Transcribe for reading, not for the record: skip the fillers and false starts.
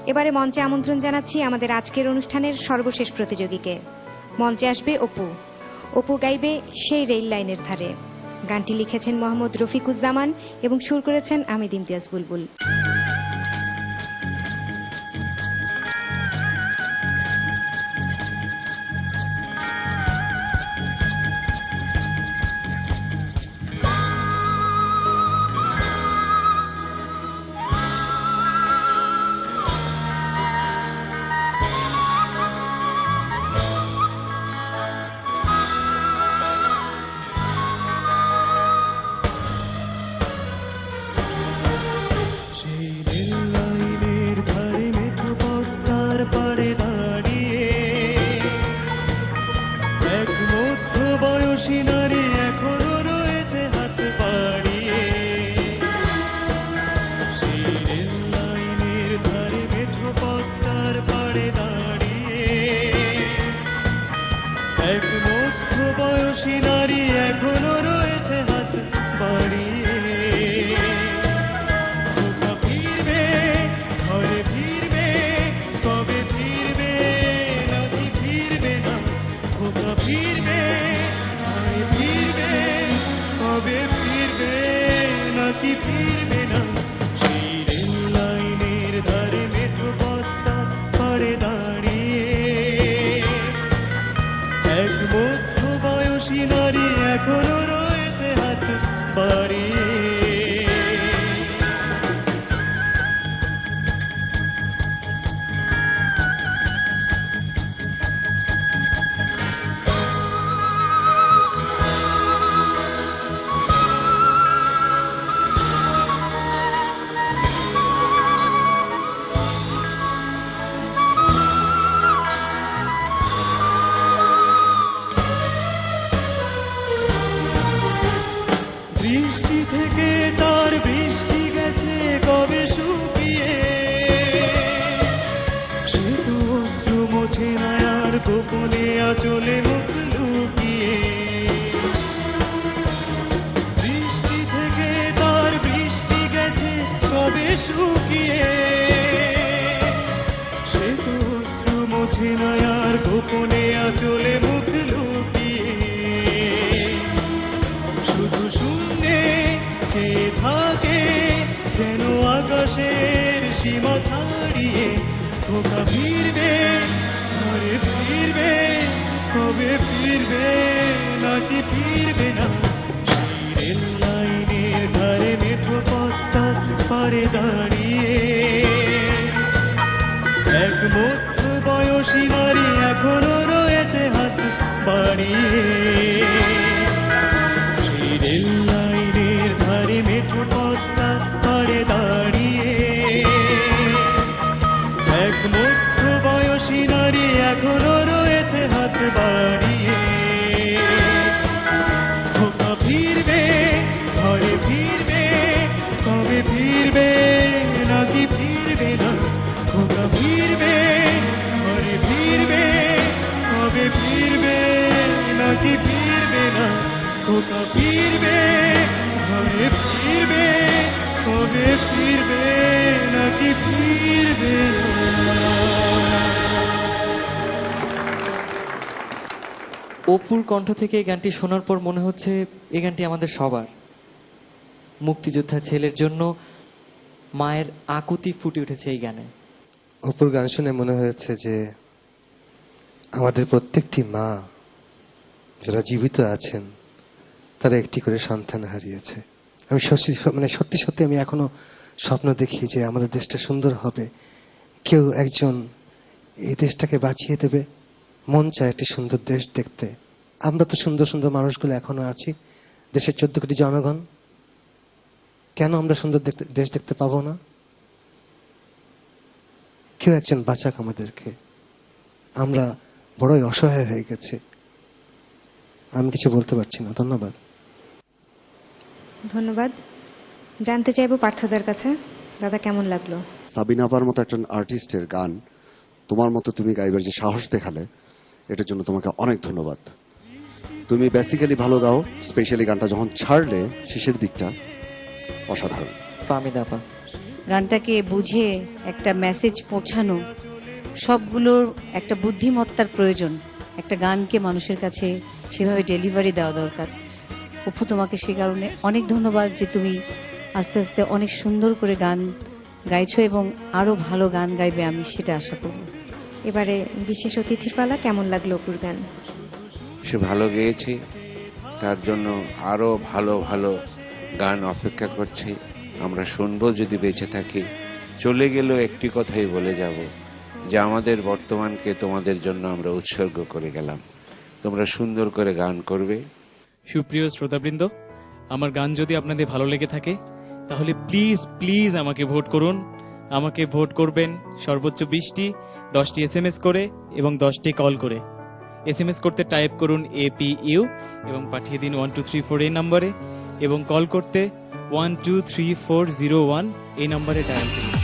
এবারে মঞ্চে আমন্ত্রণ জানাচ্ছি আমাদের আজকের অনুষ্ঠানের সর্বশেষ প্রতিযোগীকে। মঞ্চে আসবে অপু। অপু গাইবে সেই রেল লাইনের ধারে। গানটি লিখেছেন মোহাম্মদ রফিকুজ্জামান এবং সুর করেছেন আমিদ ইমতিয়াজ বুলবুল। অপুর কণ্ঠ থেকে এই গানটি শোনার পর মনে হচ্ছে এই গানটি আমাদের সবার। মুক্তিযোদ্ধা ছেলের জন্য মায়ের আকুতি ফুটে উঠেছে এই গানে। অপুর গান শুনে মনে হয়েছে যে আমাদের প্রত্যেকটি মা যারা জীবিত আছেন তারা একটি করে সন্তান হারিয়েছে। আমি সত্যি সত্যি আমি এখনো স্বপ্ন দেখি যে আমাদের দেশটা সুন্দর হবে, কেউ একজন এই দেশটাকে বাঁচিয়ে দেবে। মন চায় একটি সুন্দর দেশ দেখতে। আমরা তো সুন্দর সুন্দর মানুষগুলো এখনো আছি, দেশের 14 কোটি জনগণ। কেন আমরা সুন্দর দেশ দেখতে পাবো না? কেউ একজন বাঁচাক আমাদেরকে। আমরা বড়ই অসহায় হয়ে গেছে। আমি কিছু বলতে পারছি না। ধন্যবাদ। ধন্যবাদ। জানতে চাইবো পার্থদার কাছে, দাদা কেমন লাগলো? সাবিনা আপার মতো একজন আর্টিস্টের গান তোমার মতো তুমি গাইবার যে সাহস দেখালে, এটার জন্য তোমাকে অনেক ধন্যবাদ। তুমি বেসিক্যালি ভালো গাও, স্পেশালি গানটা যখন ছাড়লে শেষের দিকটা অসাধারণ। ফাহমিদা আপা গানটাকে বুঝে একটা মেসেজ পৌঁছানো, সবগুলোর একটা বুদ্ধিমত্তার প্রয়োজন। একটা গানকে মানুষের কাছে সেভাবে ডেলিভারি দেওয়া দরকার। অপু, তোমাকে সে কারণে অনেক ধন্যবাদ যে তুমি আস্তে আস্তে অনেক সুন্দর করে গান গাইছো এবং আরো ভালো গান গাইবে, আমি সেটা আশা করব। এবারে বিশেষ অতিথির পালা। কেমন লাগলো অপুর গান? সে ভালো গেয়েছে, তার জন্য আরো ভালো ভালো গান অপেক্ষা করছে। আমরা শুনবো যদি বেঁচে থাকি। চলে গেলেও একটি কথাই বলে যাব যে আমাদের বর্তমানকে তোমাদের জন্য আমরা উৎসর্গ করে গেলাম। তোমরা সুন্দর করে গান করবে। সুপ্রিয় শ্রোতাবৃন্দ, আমার গান যদি আপনাদের ভালো লেগে থাকে তাহলে প্লিজ প্লিজ আমাকে ভোট করুন। আমাকে ভোট করবেন সর্বোচ্চ 20টি, 10টি SMS করে এবং 10টি কল করে। SMS করতে টাইপ করুন APU এবং পাঠিয়ে দিন 1234 এই নম্বরে, এবং কল করতে 123401 এই নম্বরে ডায়াল করুন।